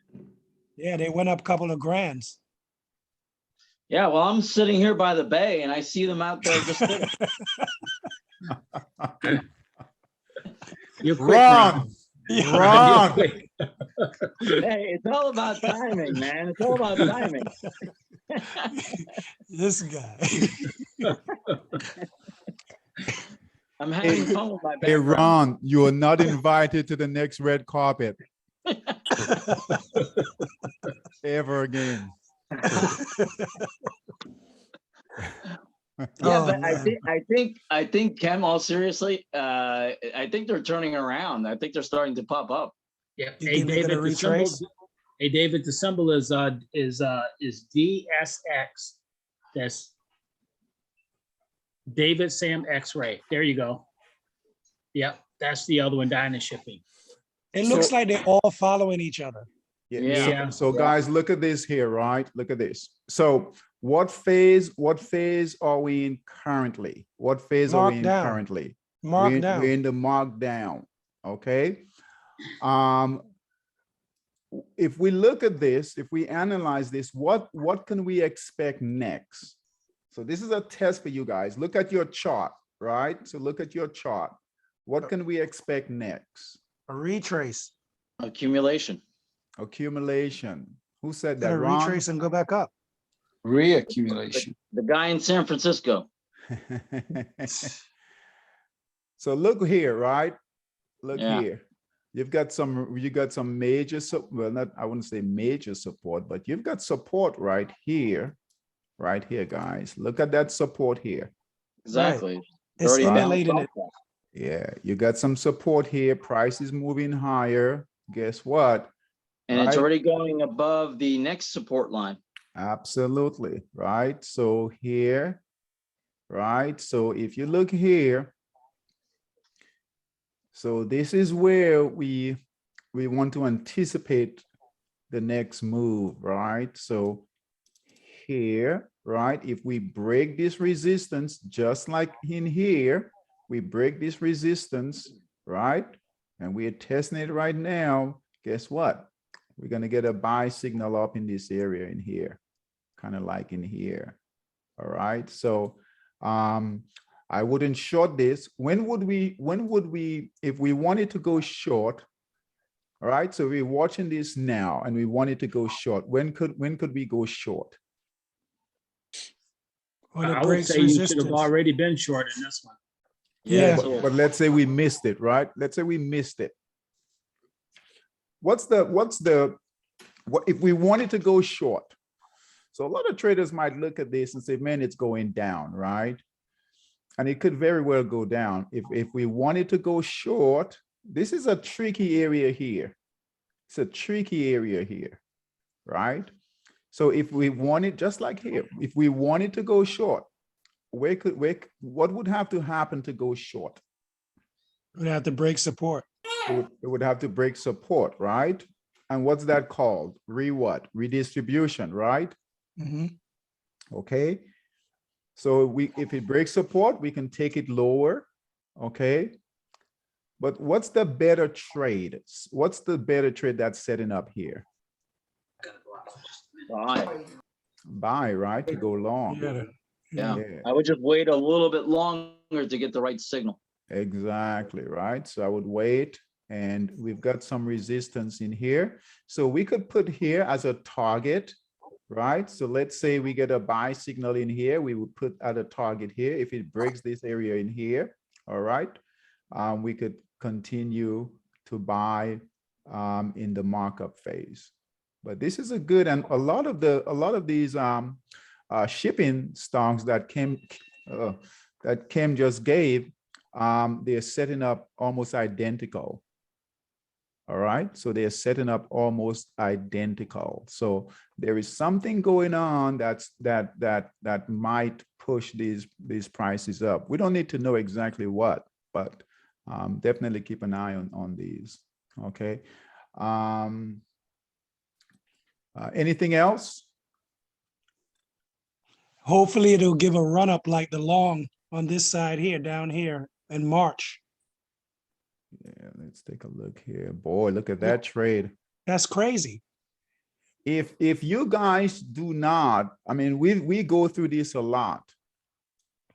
Yeah, they went up a couple of grands. Yeah, well, I'm sitting here by the bay and I see them out there just sitting. You're quick, Wrong. Ron. Wrong. You're quick. Hey, it's all about timing, man. It's all about timing. This guy. I'm having fun with my Hey, background. Ron, you are not invited to the next red carpet ever again. Yeah, Oh, but man. I think Kem, all seriously, I think they're turning around. I think they're starting to pop up. Yeah. You Hey think they're gonna David, the symbol. retrace? Hey David, the symbol is DSX. That's David Sam X-Ray. There you go. Yep, that's the other one, Dyna Shipping. It looks like they're all following each other. Yeah. So guys, look at this here, right? Look at this. So what phase are we in currently? What phase are we in Markdown. currently? Markdown. We're in the markdown. Okay. If we look at this, if we analyze this, what can we expect next? So this is a test for you guys. Look at your chart, right? So look at your chart. What can we expect next? A retrace. Accumulation. Accumulation. Who said that? Gonna Ron? retrace and go back up. Reaccumulation. The guy in San Francisco. So look here, right? Look Yeah. here. You got some major, well, not, I wouldn't say major support, but you've got support right here, guys. Look at that support here. Exactly. It's Already emulating bounced it. off Yeah, you got some support here. Price is moving higher. Guess what? that. And it's Right? already going above the next support line. Absolutely, right? So here, right? So if you look here, so this is where we want to anticipate the next move, right? So here, right? If we break this resistance, just like in here, we break this resistance, right? And we're testing it right now. Guess what? We're gonna get a buy signal up in this area in here, kind of like in here. All right. So I wouldn't short this. When would we, if we wanted to go short? All right. So we're watching this now and we wanted to go short. When could we go short? When it I would breaks say you should have resistance. already been short in this one. Yeah. But let's say we missed it, right? Let's say we missed it. What if we wanted to go short? So a lot of traders might look at this and say, man, it's going down, right? And it could very well go down. If we wanted to go short, this is a tricky area here. It's a tricky area here, right? So if we wanted, just like here, if we wanted to go short, what would have to happen to go short? We'd have to break support. It would have to break support, right? And what's that called? Redistribution, right? Mm-hmm. Okay. So if it breaks support, we can take it lower. Okay. But what's the better trade? What's the better trade that's setting up here? Buy, right? To go long. Yeah. I would just wait a little bit longer to get the right signal. Exactly, right? So I would wait, and we've got some resistance in here. So we could put here as a target, right? So let's say we get a buy signal in here. We would put at a target here. If it breaks this area in here, all right, we could continue to buy in the markup phase. But this is a good, and a lot of these shipping stocks that Kim just gave, they're setting up almost identical. All right, so they're setting up almost identical. So there is something going on that might push these prices up. We don't need to know exactly what, but definitely keep an eye on these. Okay. Anything else? Hopefully it'll give a run up like the long on this side here, down here in March. Yeah, let's take a look here. Boy, look at that trade. That's crazy. If you guys do not, I mean, we go through this a lot.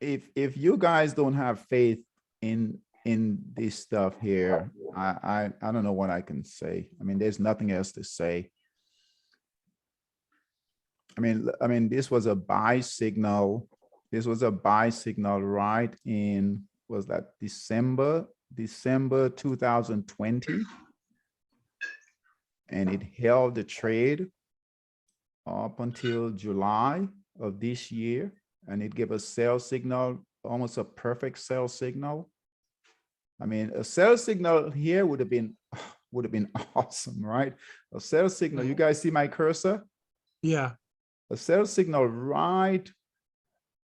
If you guys don't have faith in this stuff here, I don't know what I can say. I mean, there's nothing else to say. I mean, this was a buy signal. This was a buy signal right in, was that December 2020, and it held the trade up until July of this year, and it gave a sell signal, almost a perfect sell signal. I mean, a sell signal here would have been awesome, right? A sell signal. You guys see my cursor? Yeah. A sell signal right.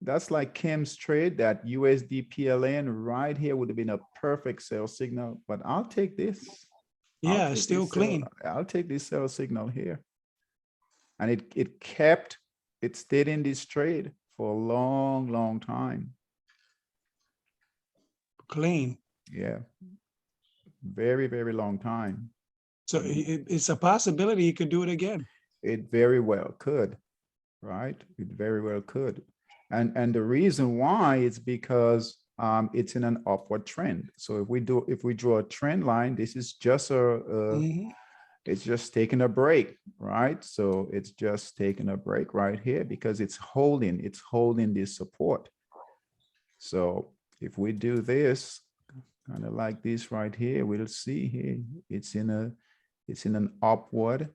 That's like Kim's trade, that USD PLN right here would have been a perfect sell signal, but I'll take this. Yeah, it's still clean. I'll take this sell signal here. And it stayed in this trade for a long, long time. Clean. Yeah. Very, very long time. So it's a possibility you could do it again. It very well could, right? It very well could. And the reason why is because it's in an upward trend. So if we draw a trend line, this is just it's just taking a break, right? So it's just taking a break right here because it's holding this support. So if we do this, kind of like this right here, we'll see here, it's in an upward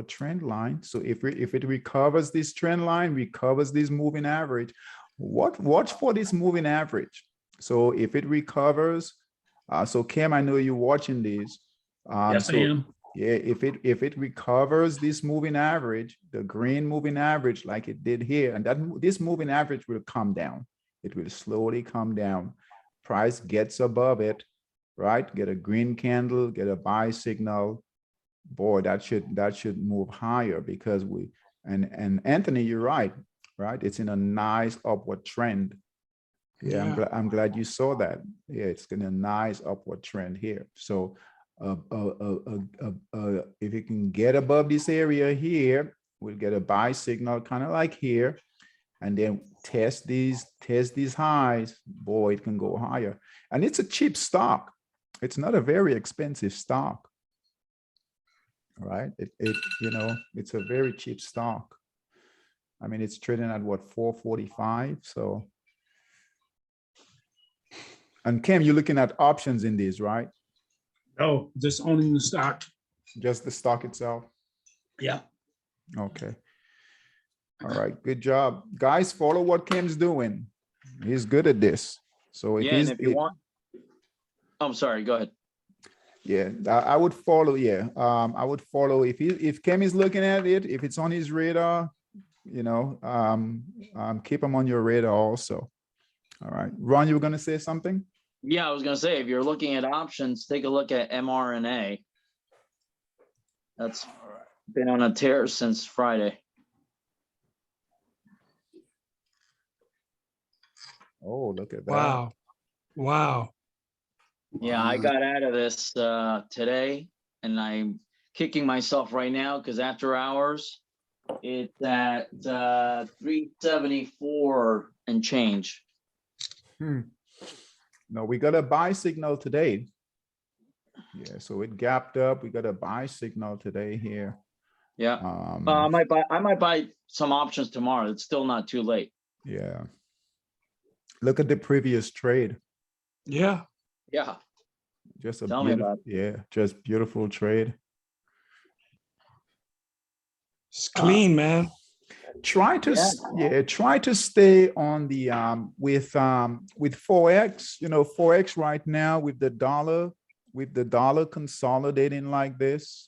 trend line. So if it recovers this trend line, recovers this moving average, watch for this moving average. So if it recovers, so Kim, I know you're watching this. Yes, I am. Yeah, if it recovers this moving average, the green moving average, like it did here, and this moving average will come down. It will slowly come down. Price gets above it, right? Get a green candle, get a buy signal. Boy, that should move higher because and Anthony, you're right? It's in a nice upward trend. Yeah. I'm glad you saw that. Yeah, it's in a nice upward trend here. So if you can get above this area here, we'll get a buy signal, kind of like here, and then test these highs. Boy, it can go higher. And it's a cheap stock. It's not a very expensive stock, right? It's a very cheap stock. I mean, it's trading at what, 445. So, and Kim, you're looking at options in these, right? No, just owning the stock. Just the stock itself. Yeah. Okay. All right. Good job, guys. Follow what Kim's doing. He's good at this. So if Yeah, he's, and if you want, I'm sorry, go ahead. yeah, I would follow. Yeah, I would follow if Kim is looking at it, if it's on his radar, you know, keep him on your radar also. All right, Ron, you were gonna say something? Yeah, I was gonna say, if you're looking at options, take a look at mRNA. That's been on a tear since Friday. Oh, look at that. Wow. Wow. Yeah, I got out of this today, and I'm kicking myself right now because after hours, it's at 374 and change. No, we got a buy signal today. Yeah, so it gapped up. We got a buy signal today here. Yeah, I might buy some options tomorrow. It's still not too late. Yeah. Look at the previous trade. Yeah. Yeah. Just a Tell me beautiful, about it. yeah, just beautiful trade. It's clean, man. Try to try to stay on the with Forex. You know, Forex right now with the dollar consolidating like this.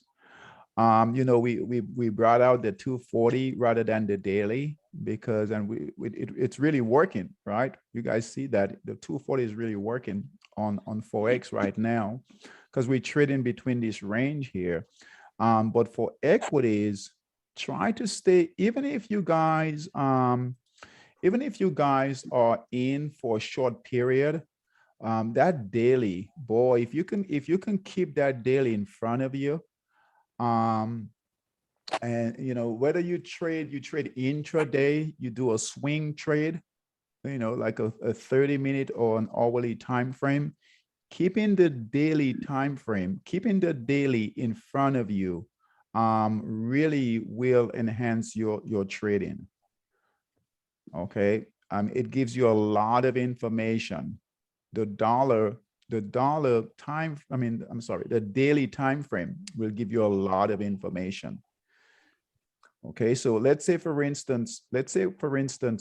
You know, we brought out the 240 rather than the daily because it's really working, right? You guys see that the 240 is really working on Forex right now because we're trading between this range here. But for equities, try to stay, even if you guys are in for a short period, that daily, boy, if you can keep that daily in front of you, and you know, whether you trade intraday, you do a swing trade, you know, like a 30-minute or an hourly time frame, keeping the daily time frame, keeping the daily in front of you really will enhance your trading. Okay, it gives you a lot of information. The daily time frame will give you a lot of information. Okay, so let's say for instance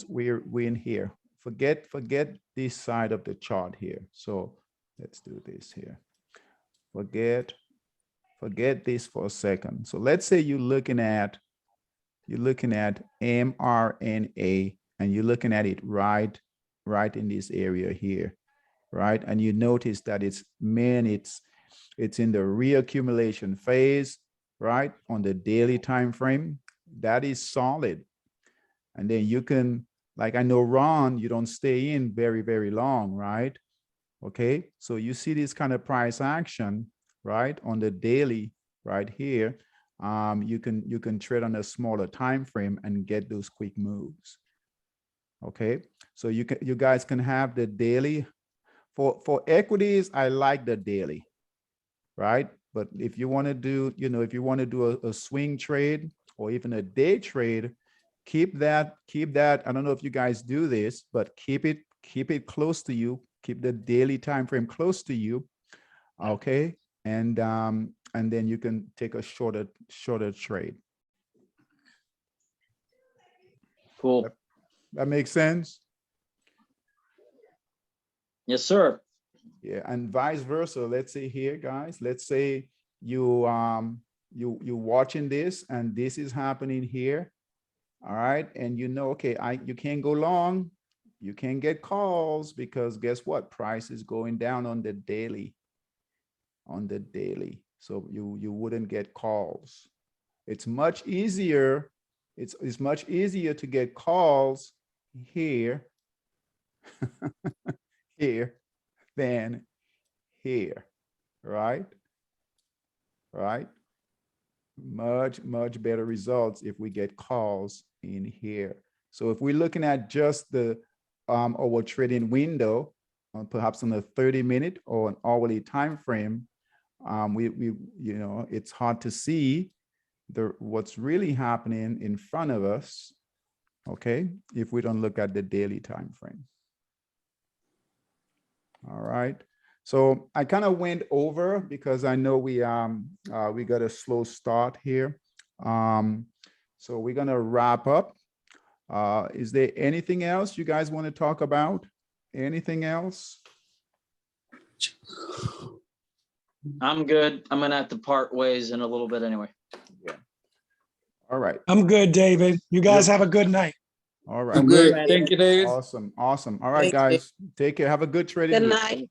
we're in here. Forget this side of the chart here. So let's do this here. Forget this for a second. So let's say you're looking at mRNA and you're looking at it right in this area here, right? And you notice that it's in the reaccumulation phase, right? On the daily time frame. That is solid. And then you can, like I know Ron, you don't stay in very, very long, right? Okay, so you see this kind of price action, right, on the daily right here. You can trade on a smaller time frame and get those quick moves. Okay, so you guys can have the daily. For equities, I like the daily, right? But if you want to do, you know, if you want to do a swing trade or even a day trade, keep that. I don't know if you guys do this, but keep it close to you. Keep the daily time frame close to you. Okay, and then you can take a shorter trade. Cool. That makes sense. Yes, sir. Yeah, and vice versa. Let's say here, guys, let's say you watching this and this is happening here. All right, and you know, okay, you can't go long, you can't get calls because guess what? Price is going down on the daily. So you wouldn't get calls. It's much easier. It's much easier to get calls here here than here, right? Much better results if we get calls in here. So if we're looking at just the our trading window, perhaps on a 30-minute or an hourly time frame, we you know, it's hard to see what's really happening in front of us. Okay, if we don't look at the daily time frame. All right. So I kind of went over because I know we got a slow start here. So we're gonna wrap up. Is there anything else you guys want to talk about? Anything else? I'm good. I'm gonna have to part ways in a little bit anyway. All right. I'm good, David. You guys have a good night. All right. I'm good. Thank you, David. Awesome. Awesome. All right, Thank you. guys. Take care. Have a good trading Good week. night.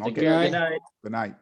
Take Okay. care. Good Good night. Good night.